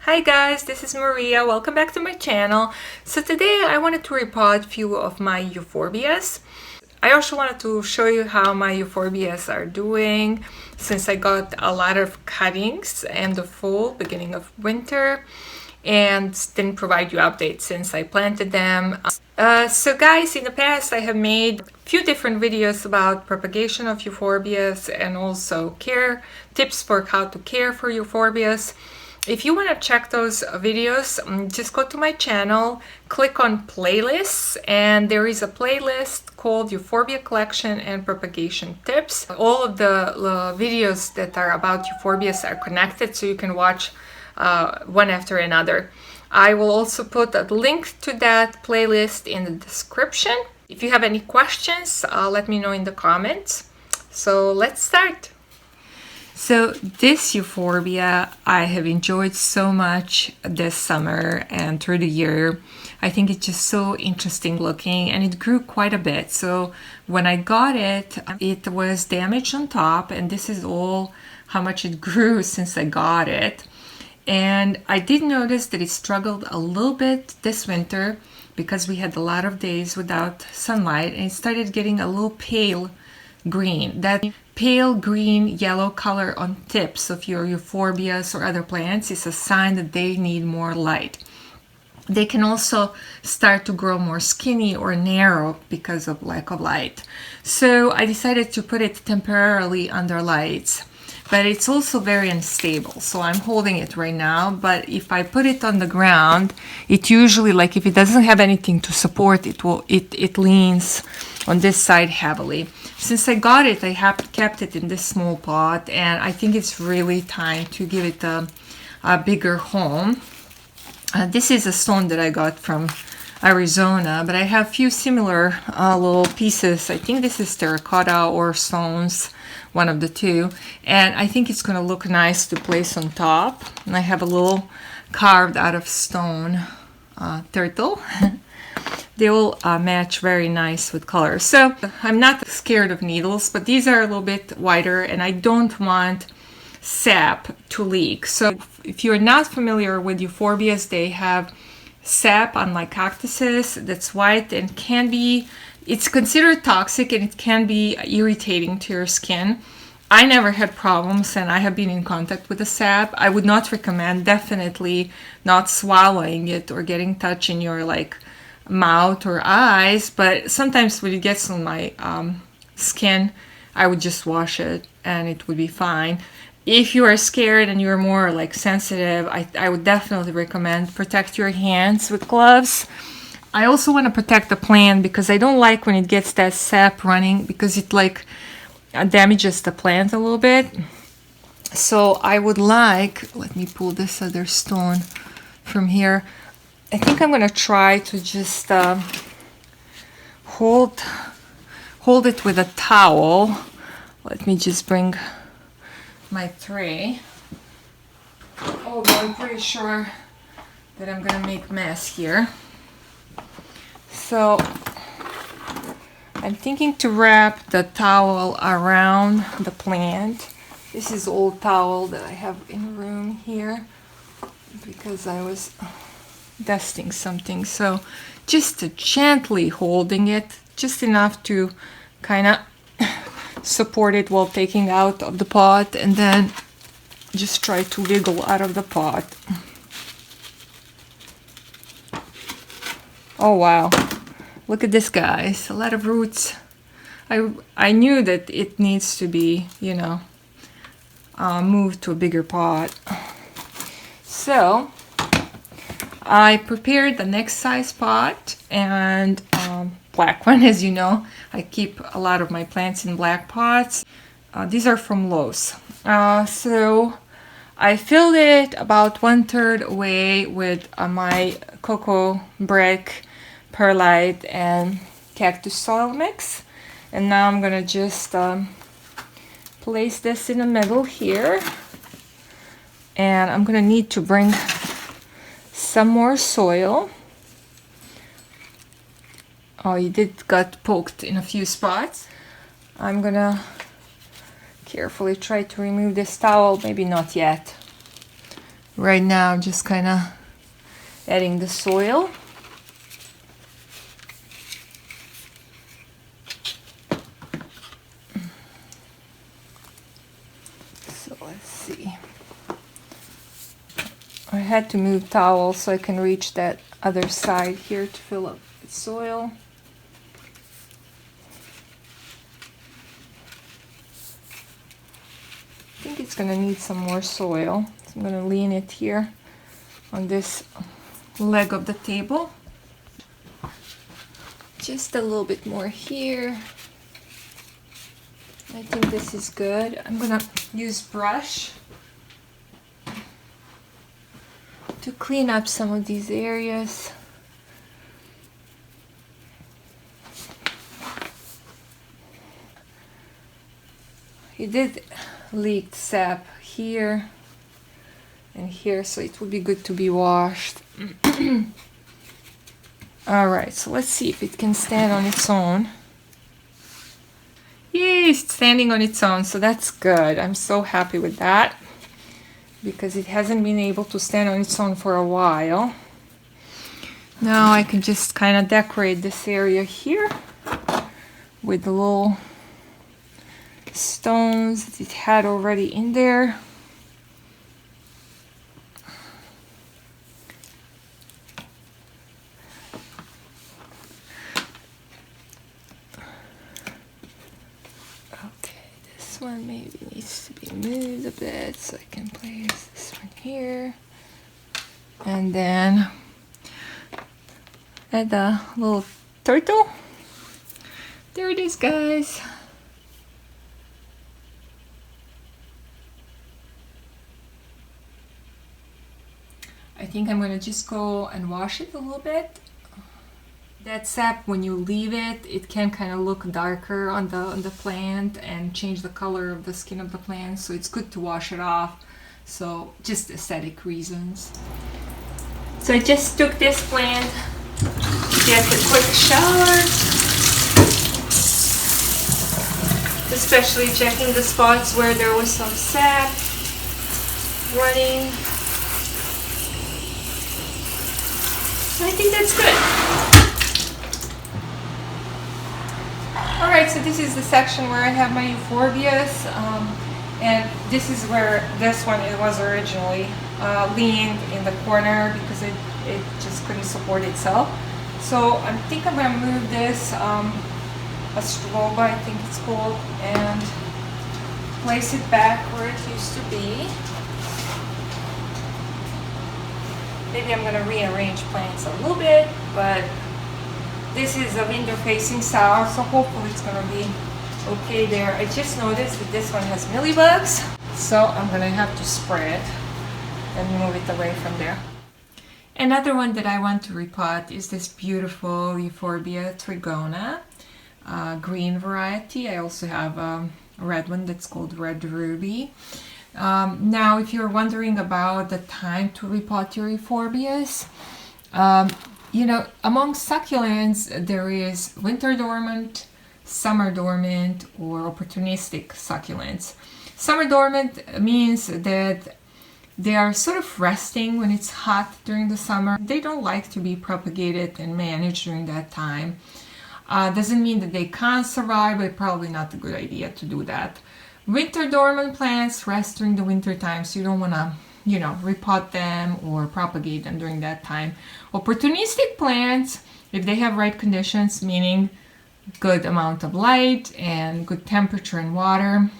Hi guys, this is Maria. Welcome back to my channel. So today I wanted to repot a few of my euphorbias. I also wanted to show you how my euphorbias are doing since I got a lot of cuttings end of fall, beginning of winter, and didn't provide you updates since I planted them. So guys, in the past I have made a few different videos about propagation of euphorbias and also care tips for how to care for euphorbias. If you want to check those videos, just go to my channel, click on playlists, and there is a playlist called Euphorbia Collection and Propagation Tips. All of the videos that are about euphorbias are connected, so you can watch one after another. I will also put a link to that playlist in the description. If you have any questions, let me know in the comments. So let's start. So this euphorbia I have enjoyed so much this summer and through the year. I think it's just so interesting looking, and it grew quite a bit. So when I got it, it was damaged on top, and this is all how much it grew since I got it. And I did notice that it struggled a little bit this winter because we had a lot of days without sunlight, and it started getting a little pale green. That pale green yellow color on tips of your euphorbias or other plants is a sign that they need more light. They can also start to grow more skinny or narrow because of lack of light. So I decided to put it temporarily under lights, but it's also very unstable. So I'm holding it right now, but if I put it on the ground, it usually, like if it doesn't have anything to support it, it leans on this side heavily. Since I got it, I have kept it in this small pot, and I think it's really time to give it a bigger home. This is a stone that I got from Arizona, but I have a few similar little pieces. I think this is terracotta or stones, one of the two, and I think it's going to look nice to place on top. And I have a little carved out of stone turtle. They will match very nice with color. So I'm not scared of needles, but these are a little bit wider, and I don't want sap to leak. So if you're not familiar with euphorbias, they have sap, unlike cactuses, that's white and can be, it's considered toxic, and it can be irritating to your skin. I never had problems, and I have been in contact with the sap. I would not recommend, definitely not swallowing it or getting touch in your mouth or eyes, but sometimes when it gets on my skin, I would just wash it and it would be fine. If you are scared and you're more sensitive, I would definitely recommend protect your hands with gloves. I also want to protect the plant because I don't like when it gets that sap running, because it damages the plant a little bit. So I would let me pull this other stone from here. I think I'm gonna try to just hold it with a towel. Let me just bring my tray. Although I'm pretty sure that I'm gonna make a mess here. So I'm thinking to wrap the towel around the plant. This is old towel that I have in the room here because I was dusting something. So just gently holding it, just enough to kind of support it while taking out of the pot, and then just try to wiggle out of the pot. Oh wow, look at this, guys, a lot of roots. I knew that it needs to be, moved to a bigger pot. So I prepared the next size pot and black one. As you know, I keep a lot of my plants in black pots. These are from Lowe's. So I filled it about 1/3 away with my cocoa brick, perlite, and cactus soil mix. And now I'm gonna just place this in the middle here. And I'm gonna need to bring some more soil. Oh, it got poked in a few spots. I'm gonna carefully try to remove this towel. Maybe not yet. right now, just kind of adding the soil. So let's see. I had to move towels so I can reach that other side here to fill up the soil. I think it's gonna need some more soil. So I'm gonna lean it here on this leg of the table. Just a little bit more here. I think this is good. I'm gonna use brush to clean up some of these areas. It did leak sap here and here, so it would be good to be washed. Alright, so let's see if it can stand on its own. Yay, it's standing on its own, so that's good. I'm so happy with that, because it hasn't been able to stand on its own for a while. Now I can just kind of decorate this area here with the little stones that it had already in there. Okay, this one maybe needs to be moved a bit so I can place this one here. And then add a little turtle. There it is, guys. I think I'm gonna just go and wash it a little bit. That sap, when you leave it, it can kind of look darker on the plant and change the color of the skin of the plant, so it's good to wash it off. So just aesthetic reasons. So I just took this plant to get a quick shower, especially checking the spots where there was some sap running. I think that's good. Alright, so this is the section where I have my euphorbias, and this is where this one it was originally leaned in the corner because it just couldn't support itself. So I think I'm going to move this Astroba, I think it's called, and place it back where it used to be. Maybe I'm going to rearrange plants a little bit, but this is a window facing south, so hopefully it's going to be okay there. I just noticed that this one has mealybugs, so I'm going to have to spray it and move it away from there. Another one that I want to repot is this beautiful Euphorbia Trigona, green variety. I also have a red one that's called Red Ruby. Now, if you're wondering about the time to repot your euphorbias, you know, among succulents, there is winter dormant, summer dormant, or opportunistic succulents. Summer dormant means that they are sort of resting when it's hot during the summer. They don't like to be propagated and managed during that time. Doesn't mean that they can't survive, but probably not a good idea to do that. Winter dormant plants rest during the winter time, so you don't want to, you know, repot them or propagate them during that time. Opportunistic plants, if they have right conditions, meaning good amount of light and good temperature and water,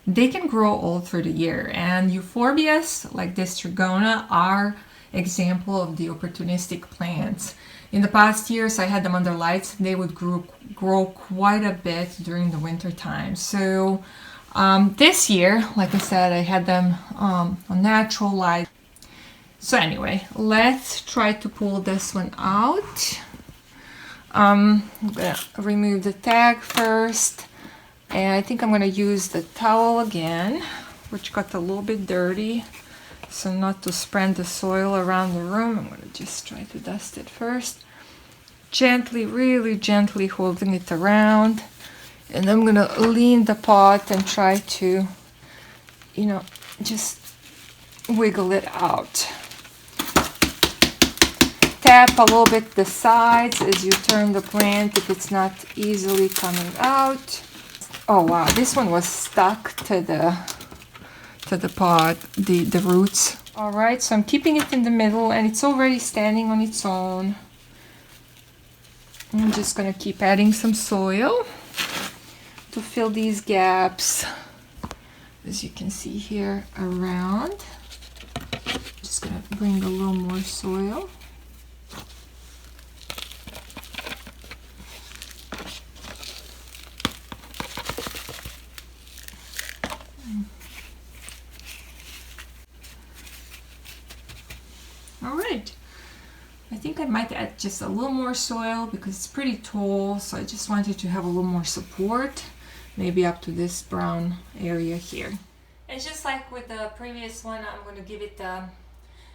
they can grow all through the year. And euphorbias like this Trigona are example of the opportunistic plants. In the past years, I had them under lights. They would grow quite a bit during the winter time. So this year, like I said, I had them on natural light. So anyway, let's try to pull this one out. I'm gonna remove the tag first. And I think I'm gonna use the towel again, which got a little bit dirty. So not to spread the soil around the room, I'm going to just try to dust it first. Gently, really gently holding it around. And I'm going to lean the pot and try to, you know, just wiggle it out. Tap a little bit the sides as you turn the plant if it's not easily coming out. Oh wow, this one was stuck to the pot, the roots. All right, so I'm keeping it in the middle and it's already standing on its own. I'm just gonna keep adding some soil to fill these gaps, as you can see here around. Just gonna bring a little more soil. All right, I think I might add just a little more soil because it's pretty tall, so I just wanted to have a little more support, maybe up to this brown area here. And just like with the previous one, I'm going to give it a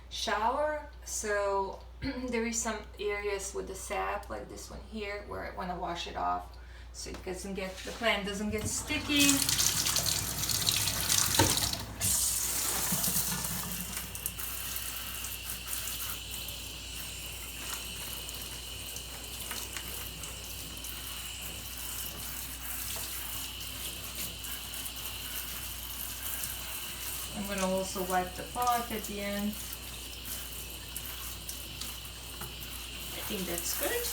shower. So there is some areas with the sap, like this one here, where I want to wash it off so it doesn't get, the plant doesn't get sticky. I'm going to also wipe the pot at the end. I think that's good.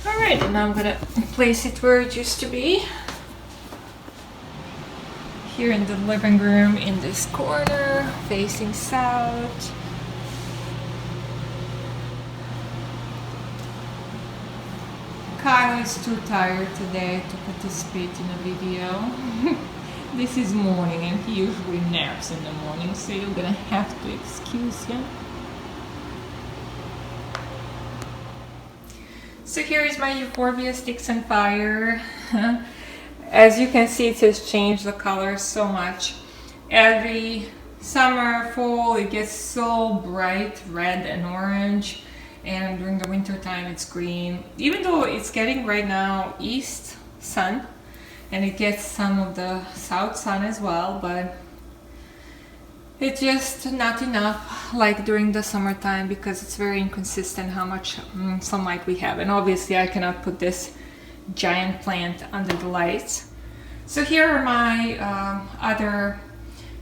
Alright, and now I'm going to place it where it used to be. Here in the living room, in this corner, facing south. Kyle is too tired today to participate in a video. This is morning and he usually naps in the morning, so you're gonna have to excuse him. So here is my Euphorbia sticks on fire. As you can see, it has changed the color so much. Every summer, fall, it gets so bright red and orange, and during the winter time it's green. Even though it's getting right now east sun, and it gets some of the south sun as well, but it's just not enough like during the summertime because it's very inconsistent how much sunlight we have. And obviously I cannot put this giant plant under the lights. So here are my other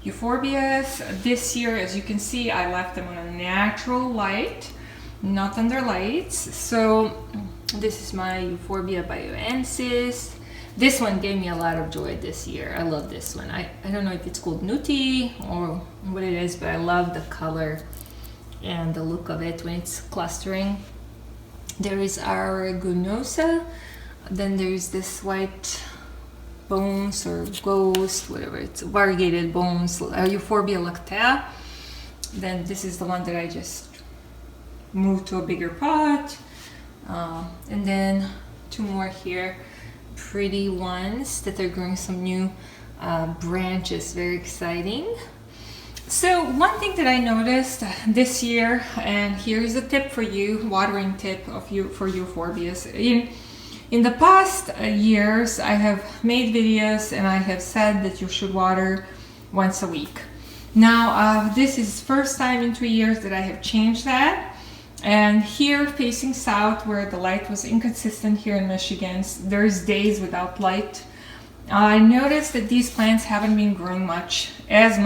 Euphorbias. This year, as you can see, I left them on a natural light, not under lights. So this is my Euphorbia Bioensis. This one gave me a lot of joy this year. I love this one. I don't know if it's called Nutty or what it is, but I love the color and the look of it when it's clustering. There is our Gunosa. Then there's this white bones or ghost, whatever, it's variegated bones, Euphorbia lactea. Then this is the one that I just moved to a bigger pot. And then two more here, pretty ones that are growing some new branches, very exciting. So one thing that I noticed this year, and here's a tip for you, watering tip for Euphorbias. In the past years, I have made videos and I have said that you should water once a week. Now, this is first time in 2 years that I have changed that. And here, facing south, where the light was inconsistent here in Michigan, there's days without light. I noticed that these plants haven't been growing much as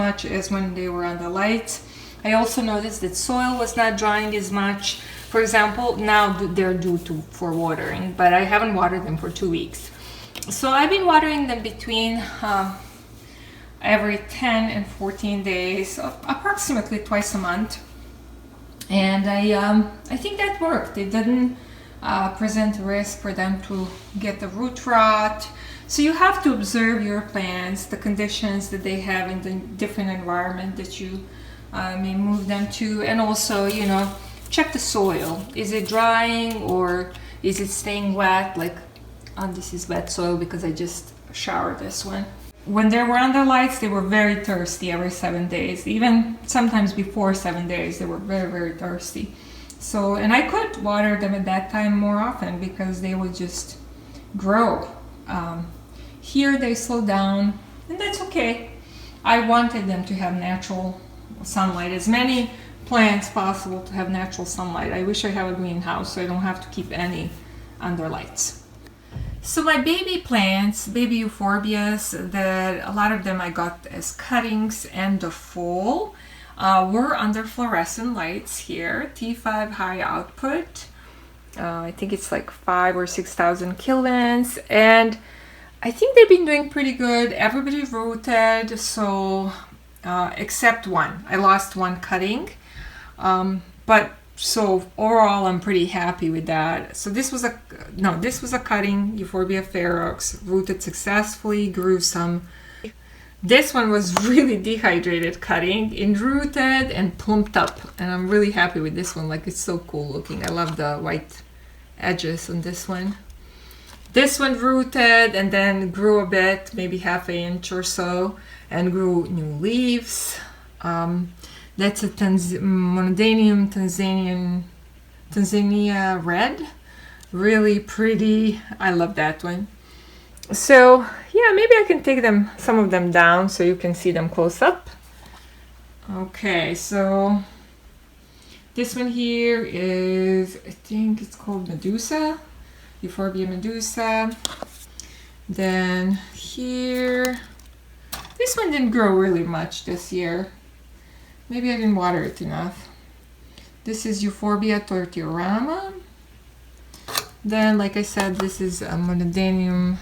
when they were under light. I also noticed that soil was not drying as much. For example, now they're due for watering, but I haven't watered them for 2 weeks. So I've been watering them between every 10 and 14 days, approximately twice a month. And I think that worked. It didn't present a risk for them to get the root rot. So you have to observe your plants, the conditions that they have in the different environment that you may move them to, and also, you know, check the soil. Is it drying or is it staying wet? Like, this is wet soil because I just showered this one. when they were under lights, they were very thirsty every 7 days. Even sometimes before 7 days, they were very, very thirsty. So, and I could water them at that time more often because they would just grow. Here they slow down, and that's okay. I wanted them to have natural sunlight, as many plants possible to have natural sunlight. I wish I have a greenhouse so I don't have to keep any under lights. So my baby plants, baby euphorbias, that a lot of them I got as cuttings end of fall, were under fluorescent lights here, T5 high output. I think it's like 5,000 or 6,000 kelvins, and I think they've been doing pretty good. Everybody rooted, so except one. I lost one cutting, but so overall I'm pretty happy with that. So this was a cutting, Euphorbia Ferox, rooted successfully, grew some. This one was really dehydrated cutting, and rooted and plumped up, and I'm really happy with this one. Like, it's so cool looking. I love the white edges on this one. This one rooted and then grew a bit, maybe ½ inch or so, and grew new leaves. That's a Monodanium Tanzania red. Really pretty. I love that one. So yeah, maybe I can take some of them down so you can see them close up. Okay, so this one here is, I think it's called Medusa, Euphorbia Medusa. Then here, this one didn't grow really much this year. Maybe I didn't water it enough. This is Euphorbia Tortirama. Then, like I said, this is a Monodanium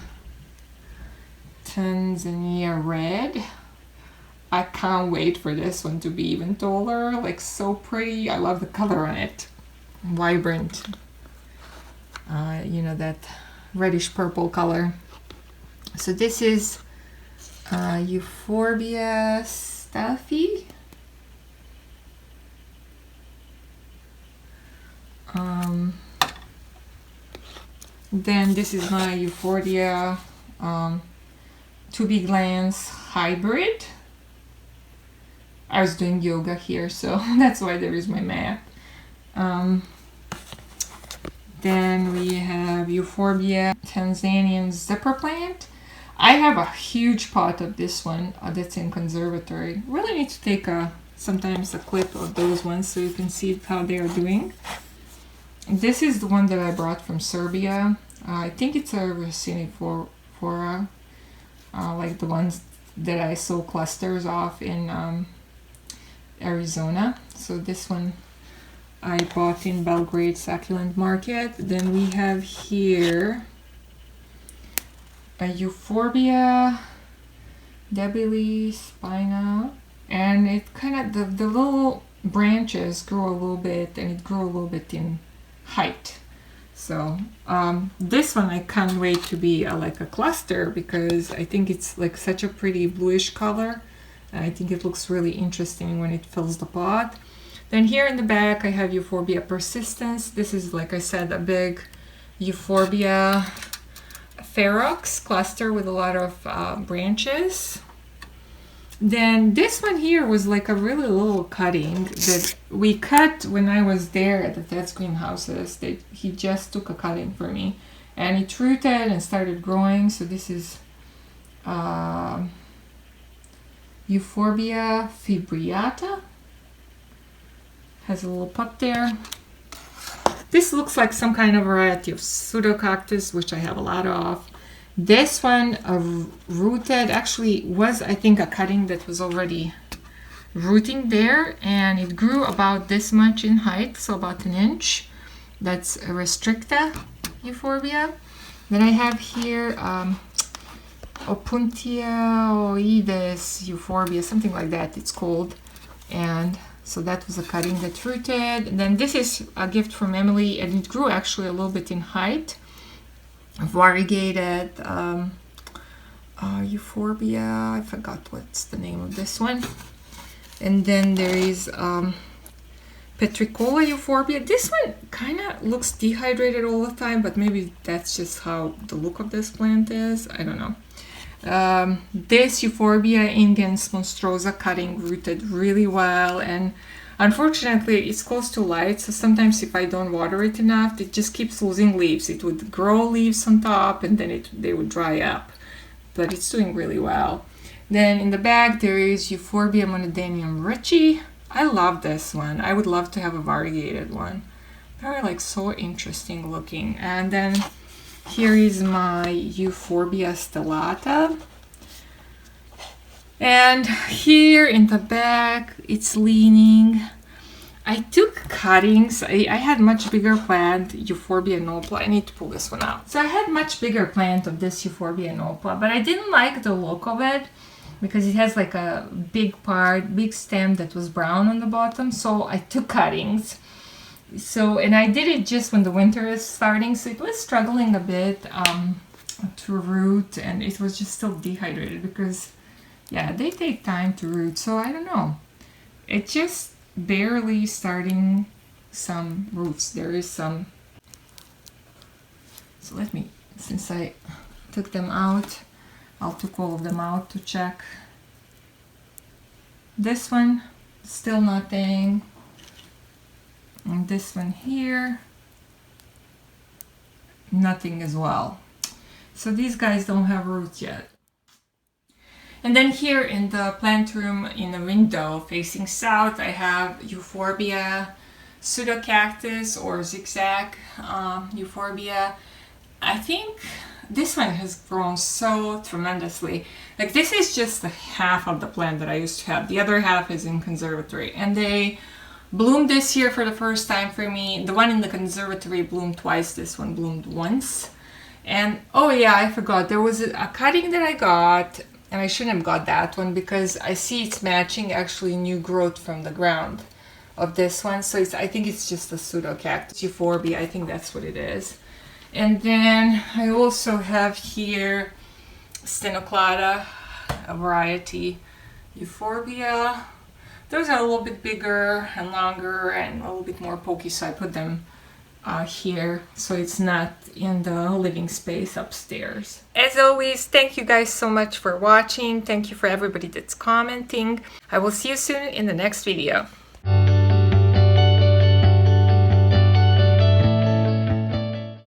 Tanzania red. I can't wait for this one to be even taller. Like, so pretty. I love the color on it. Vibrant. You know, that reddish purple color. So this is Euphorbia Staffi. Then this is my Euphorbia Tubiglans hybrid. I was doing yoga here, so that's why there is my mat. Then we have Euphorbia Tanzanian zipper plant. I have a huge pot of this one that's in conservatory. Really need to take sometimes a clip of those ones so you can see how they are doing. This is the one that I brought from Serbia. I think it's a Raciniphora, like the ones that I saw clusters of in Arizona. So this one I bought in Belgrade Succulent Market. Then we have here a Euphorbia Doubly, Spinal, and it kind of, the little branches grow a little bit, and it grew a little bit in height. So this one I can't wait to be like a cluster, because I think it's like such a pretty bluish color, and I think it looks really interesting when it fills the pot. Then here in the back I have Euphorbia persistens. This is, like I said, a big Euphorbia Ferox cluster with a lot of branches. Then this one here was like a really little cutting that we cut when I was there at the Ted's greenhouses. He just took a cutting for me, and it rooted and started growing. So this is Euphorbia Fibriata. Has a little pot there. This looks like some kind of variety of Pseudocactus, which I have a lot of. This one rooted, actually was, I think, a cutting that was already rooting there, and it grew about this much in height, so about 1 inch. That's a Restricta Euphorbia. Then I have here Opuntiaoides Euphorbia, something like that it's called. And so that was a cutting that rooted. And then this is a gift from Emily, and it grew actually a little bit in height. Variegated Euphorbia, I forgot what's the name of this one. And then there is Petricola Euphorbia. This one kind of looks dehydrated all the time, but maybe that's just how the look of this plant is. I don't know. This Euphorbia ingens monstrosa cutting rooted really well, and unfortunately it's close to light, so sometimes if I don't water it enough, it just keeps losing leaves. It would grow leaves on top and then they would dry up, but it's doing really well. Then in the back there is Euphorbia monodenium Richie. I love this one. I would love to have a variegated one. They're like so interesting looking. And then here is my Euphorbia stellata. And here in the back, it's leaning. I took cuttings. I had much bigger plant, Euphorbia Enopla. I need to pull this one out. So I had much bigger plant of this Euphorbia Enopla, but I didn't like the look of it because it has like a big part, big stem that was brown on the bottom. So I took cuttings. So, and I did it just when the winter is starting, so it was struggling a bit to root, and it was just still dehydrated because, yeah, they take time to root, so I don't know. It's just barely starting some roots. There is some. So let me, since I took them out, I'll took all of them out to check. This one, still nothing. And this one here, nothing as well. So these guys don't have roots yet. And then here in the plant room in the window facing south, I have Euphorbia Pseudocactus or Zigzag Euphorbia. I think this one has grown so tremendously. Like, this is just the half of the plant that I used to have. The other half is in conservatory, and they bloomed this year for the first time for me. The one in the conservatory bloomed twice. This one bloomed once. And oh yeah, I forgot. There was a cutting that I got, and I shouldn't have got that one because I see it's matching actually new growth from the ground of this one. So I think it's just a Pseudocactus Euphorbia. I think that's what it is. And then I also have here Stenoclada, a variety Euphorbia. Those are a little bit bigger and longer and a little bit more pokey, so I put them here so it's not in the living space upstairs. As always, thank you guys so much for watching. Thank you for everybody that's commenting. I will see you soon in the next video.